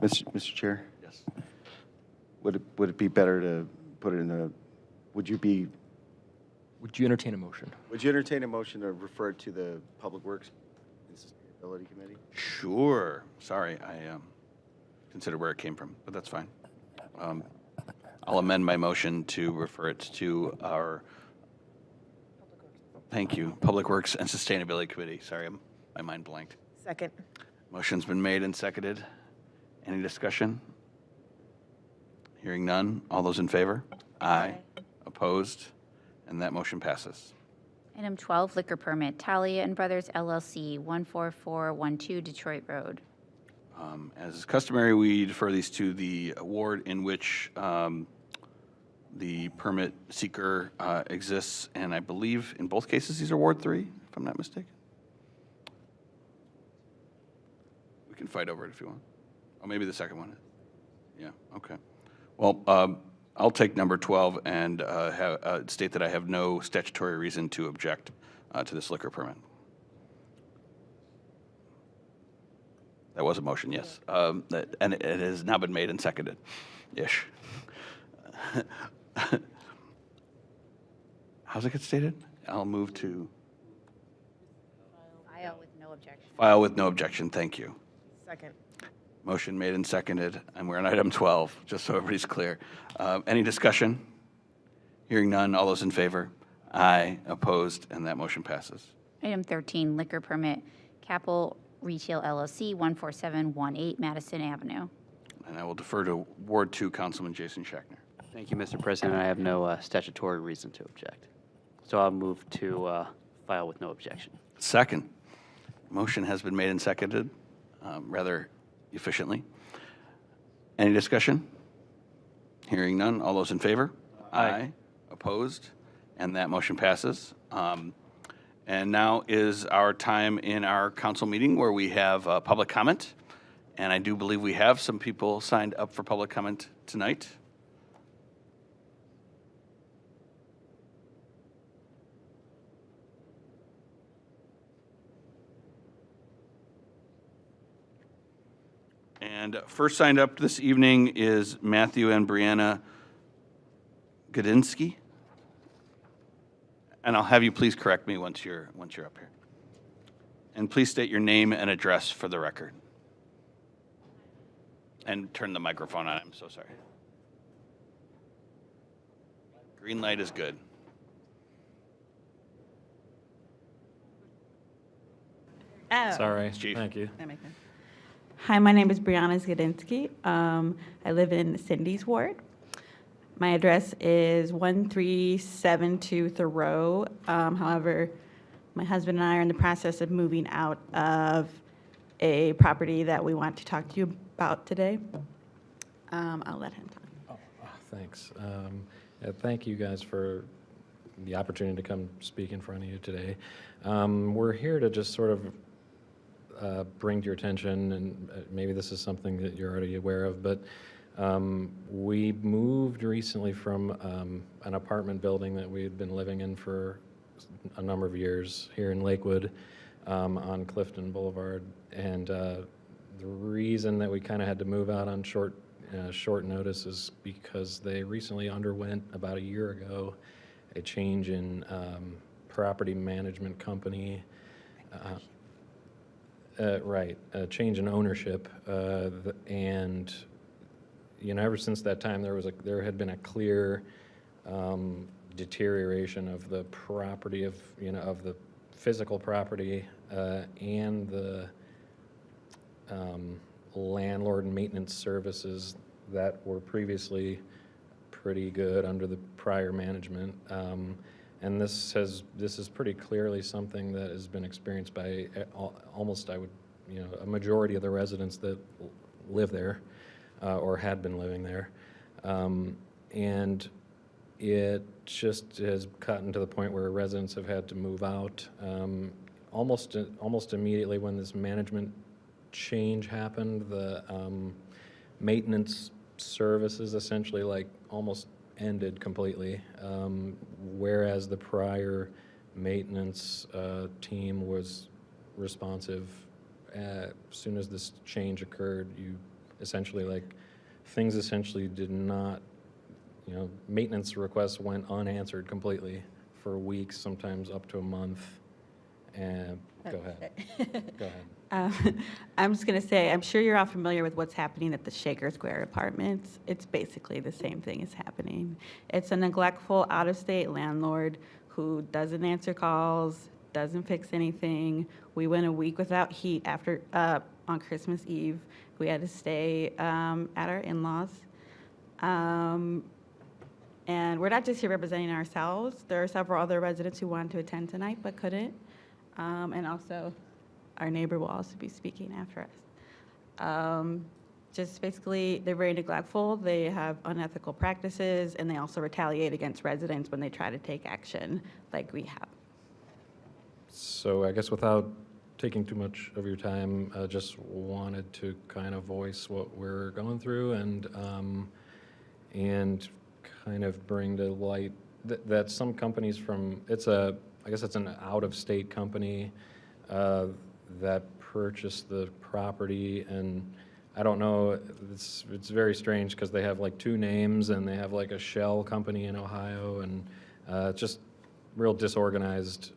Mr. Chair, Yes. would it be better to put it in a, would you entertain a motion? entertain a motion to refer it to the Public Works and Sustainability Committee? Sure. Sorry, I considered where it came from, but that's fine. I'll amend my motion to refer it to our, thank you, Public Works and Sustainability Committee. Sorry, my mind blanked. Second. Motion's been made and seconded. Any discussion? Hearing none. All those in favor? Aye. Opposed? And that motion passes. Item 12, Liquor Permit, Talia and Brothers LLC, 14412 Detroit Road. As is customary, we defer these to the ward in which the permit seeker exists, and I believe in both cases these are Ward 3, if I'm not mistaken. We can fight over it if you want. Oh, maybe the second one. Yeah, okay. Well, I'll take number 12 and state that I have no statutory reason to object to this liquor permit. That was a motion, yes. And it has now been made and seconded-ish. How's it get stated? I'll move to File with no objection. file with no objection. Thank you. Second. Motion made and seconded, and we're on item 12, just so everybody's clear. Any discussion? Hearing none, all those in favor? Aye. Opposed? And that motion passes. Item 13, Liquor Permit, Capel Retail LLC, 14718 Madison Avenue. And I will defer to Ward 2, Councilman Jason Schachner. Thank you, Mr. President. I have no statutory reason to object. So I'll move to file with no objection. Second. Motion has been made and seconded rather efficiently. Any discussion? Hearing none. All those in favor? Aye. Opposed? And that motion passes. And now is our time in our council meeting where we have public comment. And I do believe we have some people signed up for public comment tonight. And first signed up this evening is Matthew and Brianna Godinsky. And I'll have you please correct me once you're up here. And please state your name and address for the record. And turn the microphone on. I'm so sorry. Green light is good. Sorry. Chief. Thank you. Hi, my name is Brianna Zgodinsky. I live in Cindy's ward. My address is 1372 Thoreau. However, my husband and I are in the process of moving out of a property that we want to talk to you about today. I'll let him talk. Thanks. Yeah, thank you guys for the opportunity to come speak in front of you today. We're here to just sort of bring to your attention, and maybe this is something that you're already aware of, but we moved recently from an apartment building that we had been living in for a number of years here in Lakewood on Clifton Boulevard. And the reason that we kind of had to move out on short notice is because they recently underwent, about a year ago, a change in property management company. Right, a change in ownership, and ever since that time, there had been a clear deterioration of the property of the physical property and the landlord and maintenance services that were previously pretty good under the prior management. And this is pretty clearly something that has been experienced by almost, a majority of the residents that live there or had been living there. And it just has gotten to the point where residents have had to move out almost immediately when this management change happened. The maintenance services essentially almost ended completely, whereas the prior maintenance team was responsive. As soon as this change occurred, things essentially did not, maintenance requests went unanswered completely for weeks, sometimes up to a month. And go ahead. Go ahead. I'm just going to say, I'm sure you're all familiar with what's happening at the Shaker Square Apartments. It's basically the same thing is happening. It's a neglectful, out-of-state landlord who doesn't answer calls, doesn't fix anything. We went a week without heat after on Christmas Eve. We had to stay at our in-laws. And we're not just here representing ourselves. There are several other residents who wanted to attend tonight but couldn't. And also, our neighbor will also be speaking after us. Just basically, they're very neglectful. They have unethical practices, and they also retaliate against residents when they try to take action like we have. So I guess without taking too much of your time, just wanted to kind of voice what we're going through and kind of bring to light that some companies I guess it's an out-of-state company that purchased the property, and I don't know, it's very strange because they have two names and they have a shell company in Ohio, and just real disorganized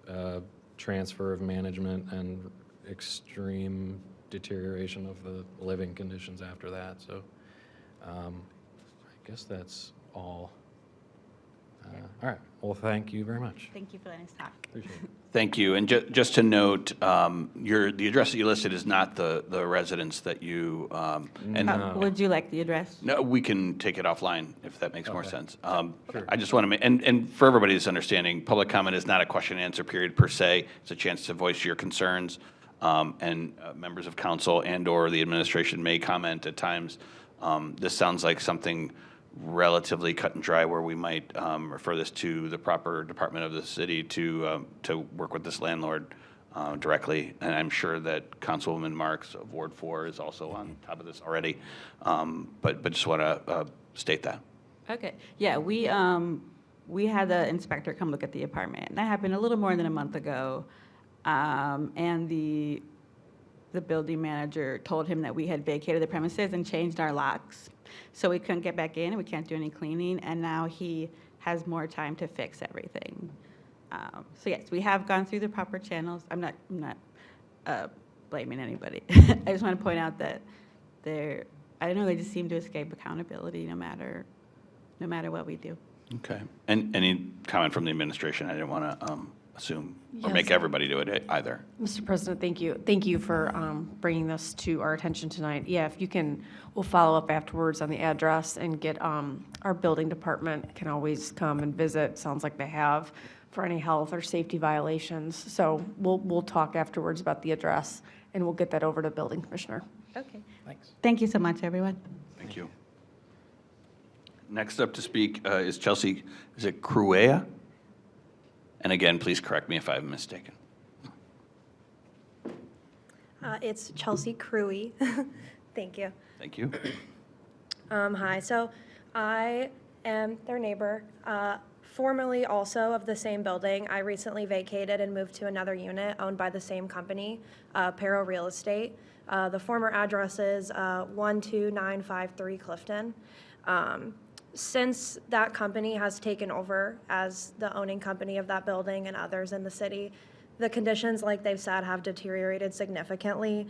transfer of management and extreme deterioration of the living conditions after that. So I guess that's all. All right. Well, thank you very much. Thank you for letting us talk. Appreciate it. Thank you. And just to note, the address that you listed is not the residence that you, and Would you like the address? no, we can take it offline if that makes more Okay. sense. Sure. I just want to make, and for everybody's understanding, public comment is not a question and answer period per se. It's a chance to voice your concerns, and members of council and/or the administration may comment at times. This sounds like something relatively cut and dry where we might refer this to the proper department of the city to work with this landlord directly. And I'm sure that Councilwoman Marks of Ward 4 is also on top of this already. But just want to state that. Okay. Yeah, we had the inspector come look at the apartment. And that happened a little more than a month ago. And the building manager told him that we had vacated the premises and changed our locks. So we couldn't get back in, and we can't do any cleaning, and now he has more time to fix everything. So yes, we have gone through the proper channels. I'm not blaming anybody. I just want to point out that I don't know, they just seem to escape accountability no matter what we do. Okay. And any comment from the administration? I didn't want to assume or make Yes. everybody do it either. Mr. President, thank you. Thank you for bringing this to our attention tonight. Yeah, if you can, we'll follow up afterwards on the address and get, our building department can always come and visit, sounds like they have, for any health or safety violations. So we'll talk afterwards about the address, and we'll get that over to the building commissioner. Okay. Thanks. Thank you so much, everyone. Thank you. Next up to speak is Chelsea, is it Cruea? And again, please correct me if I'm mistaken. It's Chelsea Cruey. Thank you. Thank you. Hi, so I am their neighbor, formerly also of the same building. I recently vacated and moved to another unit owned by the same company, Perro Real Estate. The former address is 12953 Clifton. Since that company has taken over as the owning company of that building and others in the city, the conditions, like they've said, have deteriorated significantly.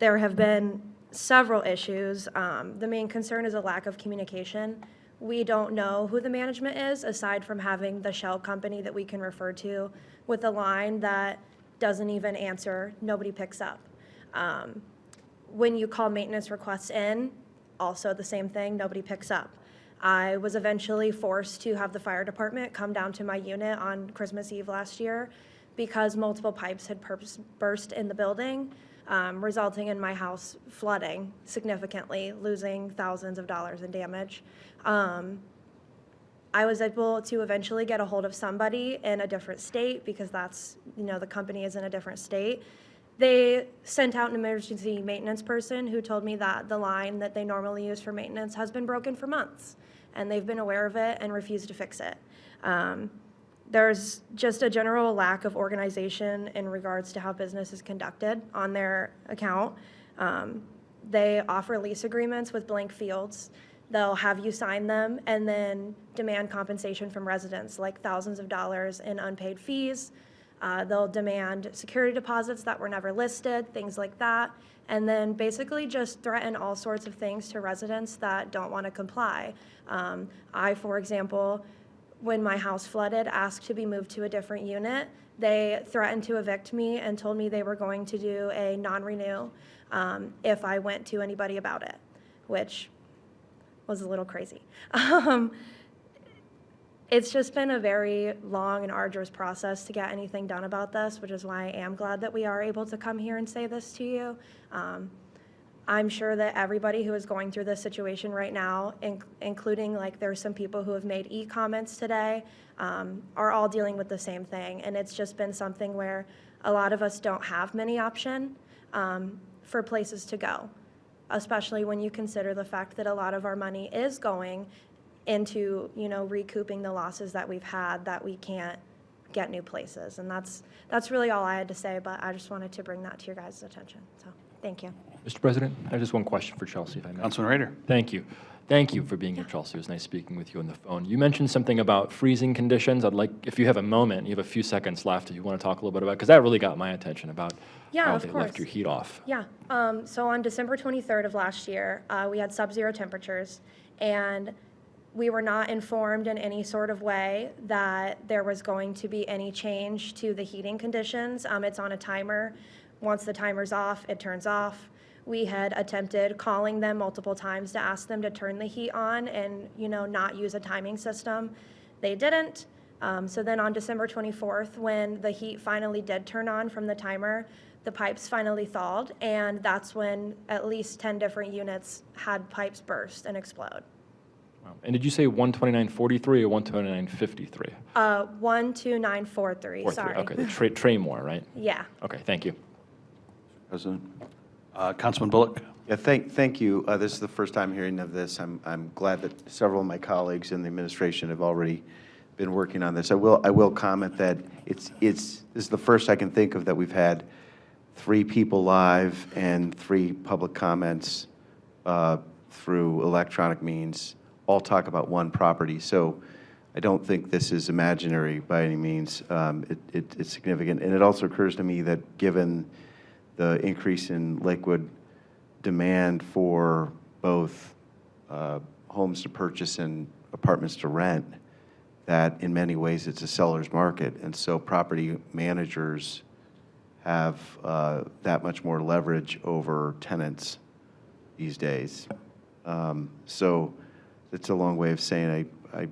There have been several issues. The main concern is a lack of communication. We don't know who the management is, aside from having the shell company that we can refer to with a line that doesn't even answer, nobody picks up. When you call maintenance requests in, also the same thing, nobody picks up. I was eventually forced to have the fire department come down to my unit on Christmas Eve last year because multiple pipes had burst in the building, resulting in my house flooding significantly, losing thousands of dollars in damage. I was able to eventually get a hold of somebody in a different state because that's, the company is in a different state. They sent out an emergency maintenance person who told me that the line that they normally use for maintenance has been broken for months, and they've been aware of it and refused to fix it. There's just a general lack of organization in regards to how business is conducted on their account. They offer lease agreements with blank fields. They'll have you sign them and then demand compensation from residents, like thousands of dollars in unpaid fees. They'll demand security deposits that were never listed, things like that, and then basically just threaten all sorts of things to residents that don't want to comply. I, for example, when my house flooded, asked to be moved to a different unit. They threatened to evict me and told me they were going to do a non-renew if I went to anybody about it, which was a little crazy. It's just been a very long and arduous process to get anything done about this, which is why I am glad that we are able to come here and say this to you. I'm sure that everybody who is going through this situation right now, including there's some people who have made comments today, are all dealing with the same thing. And it's just been something where a lot of us don't have many options for places to go, especially when you consider the fact that a lot of our money is going into, recouping the losses that we've had, that we can't get new places. And that's really all I had to say, but I just wanted to bring that to your guys' attention. So thank you. Mr. President, I have just one question for Chelsea, if I may. Councilman Rader. Thank you. Thank you for being here, Chelsea. It was nice speaking with you on the phone. You mentioned something about freezing conditions. I'd like, if you have a moment, you have a few seconds left, if you want to talk a little bit about, because that really got my attention about how they left your heat off. Yeah. So on December 23rd of last year, we had sub-zero temperatures, and we were not informed in any sort of way that there was going to be any change to the heating conditions. It's on a timer. Once the timer's off, it turns off. We had attempted calling them multiple times to ask them to turn the heat on and, not use a timing system. They didn't. So then on December 24th, when the heat finally did turn on from the timer, the pipes finally thawed, and that's when at least 10 different units had pipes burst and explode. Wow. And did you say 12943 or 12953? 12943, sorry. Okay, the Traymore, right? Yeah. Okay, thank you. President? Councilman Bullock. Yeah, thank you. This is the first time hearing of this. I'm glad that several of my colleagues in the administration have already been working on this. I will comment that this is the first I can think of that we've had 3 people live and 3 public comments through electronic means, all talk about one property. So I don't think this is imaginary by any means. It's significant. And it also occurs to me that given the increase in liquid demand for both homes to purchase and apartments to rent, that in many ways it's a seller's market. And so property managers have that much more leverage over tenants these days. So it's a long way of saying I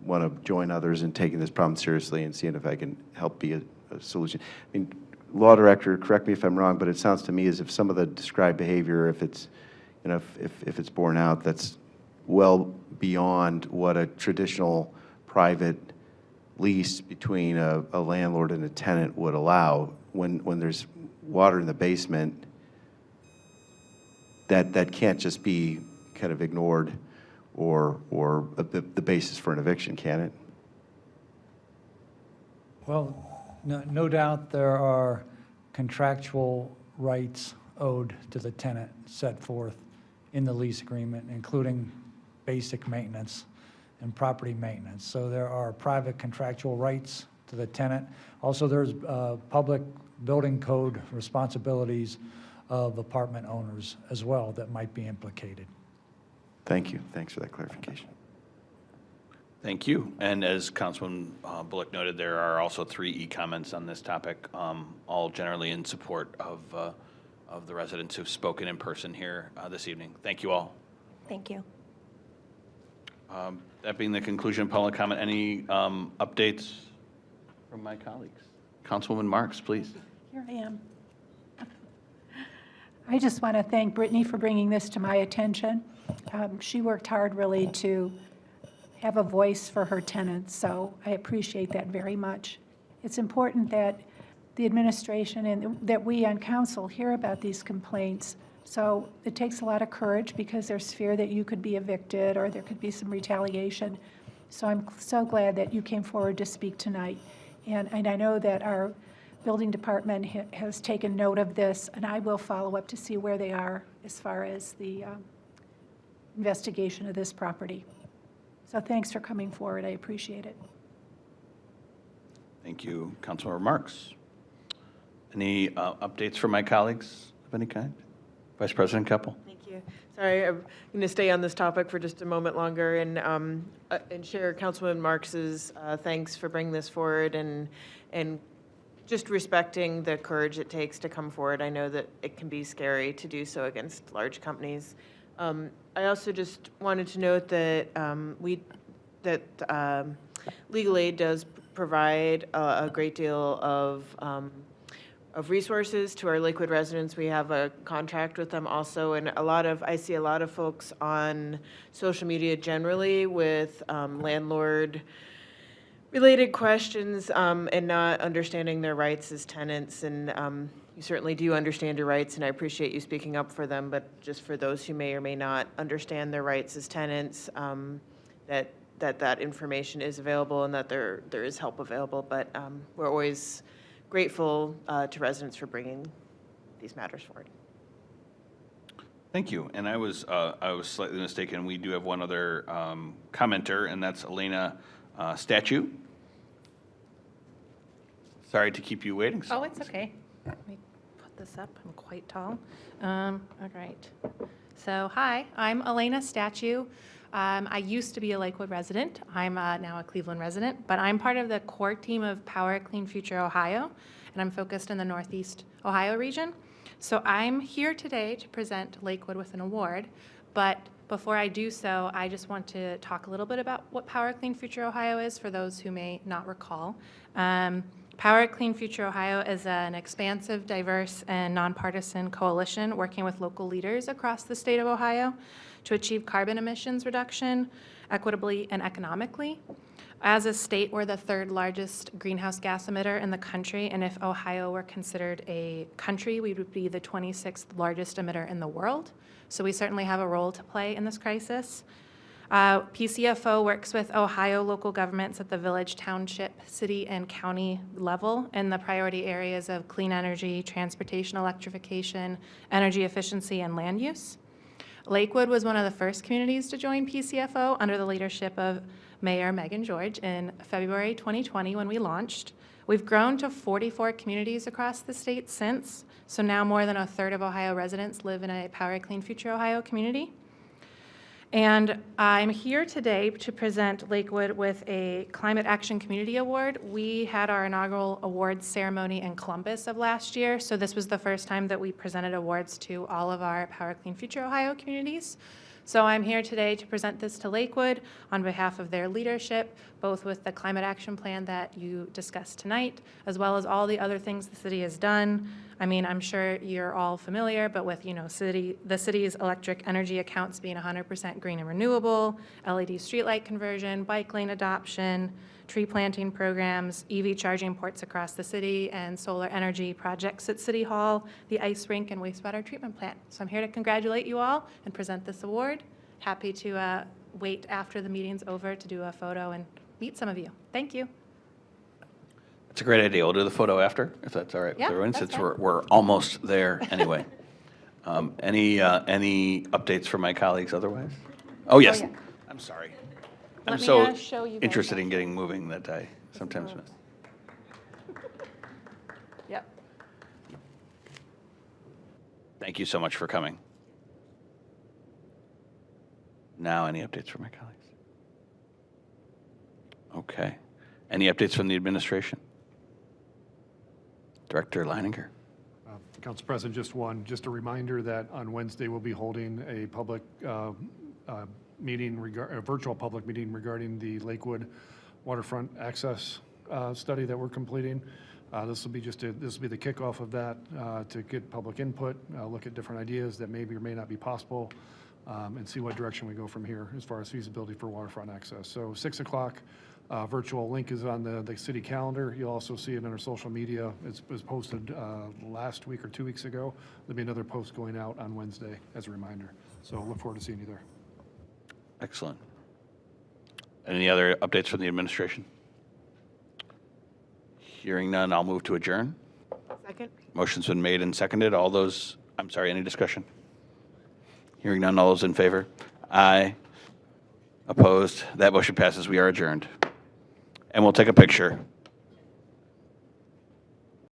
want to join others in taking this problem seriously and seeing if I can help be a solution. I mean, Law Director, correct me if I'm wrong, but it sounds to me as if some of the described behavior, if it's, if it's borne out, that's well beyond what a traditional private lease between a landlord and a tenant would allow. When there's water in the basement, that can't just be kind of ignored or the basis for an eviction, can it? Well, no doubt there are contractual rights owed to the tenant set forth in the lease agreement, including basic maintenance and property maintenance. So there are private contractual rights to the tenant. Also, there's public building code responsibilities of apartment owners as well that might be implicated. Thank you. Thanks for that clarification. Thank you. And as Councilman Bullock noted, there are also 3 e-comments on this topic, all generally in support of the residents who've spoken in person here this evening. Thank you all. Thank you. That being the conclusion of public comment, any updates from my colleagues? Councilwoman Marks, please. Here I am. I just want to thank Brittany for bringing this to my attention. She worked hard really to have a voice for her tenants, so I appreciate that very much. It's important that the administration and that we on council hear about these complaints. So it takes a lot of courage because there's fear that you could be evicted or there could be some retaliation. So I'm so glad that you came forward to speak tonight. And I know that our building department has taken note of this, and I will follow up to see where they are as far as the investigation of this property. So thanks for coming forward. I appreciate it. Thank you, Councilmember Marks. Any updates from my colleagues of any kind? Vice President Keppel. Thank you. Sorry, I'm going to stay on this topic for just a moment longer and share Councilman Marks's thanks for bringing this forward and just respecting the courage it takes to come forward. I know that it can be scary to do so against large companies. I also just wanted to note that Legal Aid does provide a great deal of resources to our Lakewood residents. We have a contract with them also, and I see a lot of folks on social media generally with landlord-related questions and not understanding their rights as tenants. And you certainly do understand your rights, and I appreciate you speaking up for them. But just for those who may or may not understand their rights as tenants, that information is available and that there is help available. But we're always grateful to residents for bringing these matters forward. Thank you. And I was slightly mistaken. We do have one other commenter, and that's Elena Statue. Sorry to keep you waiting. Oh, it's okay. Let me put this up. I'm quite tall. All right. So, hi, I'm Elena Statue. I used to be a Lakewood resident. I'm now a Cleveland resident, but I'm part of the core team of Power Clean Future Ohio, and I'm focused in the Northeast Ohio region. So I'm here today to present Lakewood with an award, but before I do so, I just want to talk a little bit about what Power Clean Future Ohio is for those who may not recall. Power Clean Future Ohio is an expansive, diverse, and nonpartisan coalition working with local leaders across the state of Ohio to achieve carbon emissions reduction equitably and economically. As a state, we're the 3rd largest greenhouse gas emitter in the country, and if Ohio were considered a country, we would be the 26th largest emitter in the world. So we certainly have a role to play in this crisis. PCFO works with Ohio local governments at the village, township, city, and county level in the priority areas of clean energy, transportation electrification, energy efficiency, and land use. Lakewood was one of the first communities to join PCFO under the leadership of Mayor Megan George in February 2020 when we launched. We've grown to 44 communities across the state since, so now more than 1/3 of Ohio residents live in a Power Clean Future Ohio community. And I'm here today to present Lakewood with a Climate Action Community Award. We had our inaugural awards ceremony in Columbus of last year, so this was the first time that we presented awards to all of our Power Clean Future Ohio communities. So I'm here today to present this to Lakewood on behalf of their leadership, both with the climate action plan that you discussed tonight, as well as all the other things the city has done. I mean, I'm sure you're all familiar, but with, you know, the city's electric energy accounts being 100% green and renewable, LED streetlight conversion, bike lane adoption, tree planting programs, EV charging ports across the city, and solar energy projects at City Hall, the ice rink, and wastewater treatment plant. So I'm here to congratulate you all and present this award. Happy to wait after the meeting's over to do a photo and meet some of you. Thank you. It's a great idea. We'll do the photo after, if that's all right with Yeah, everyone, that's since fine. we're almost there anyway. Any updates from my colleagues otherwise? Oh, yes. yeah. I'm sorry. Let I'm me, so show you guys interested that. in getting moving that I sometimes miss. Yep. Thank you so much for coming. Now, any updates from my colleagues? Okay. Any updates from the administration? Director Leininger. Council President, just a reminder that on Wednesday, we'll be holding a public meeting, a virtual public meeting regarding the Lakewood waterfront access study that we're completing. This will be the kickoff of that to get public input, look at different ideas that may or may not be possible, and see what direction we go from here as far as feasibility for waterfront access. So 6 o'clock. Virtual link is on the city calendar. You'll also see it on our social media. It was posted last week or 2 weeks ago. There'll be another post going out on Wednesday as a reminder. So look forward to seeing you there. Excellent. Any other updates from the administration? Hearing none, I'll move to adjourn. Second? Motion's been made and seconded. All those, I'm sorry, any discussion? Hearing none, all those in favor? Aye. Opposed? That motion passes. We are adjourned. And we'll take a picture.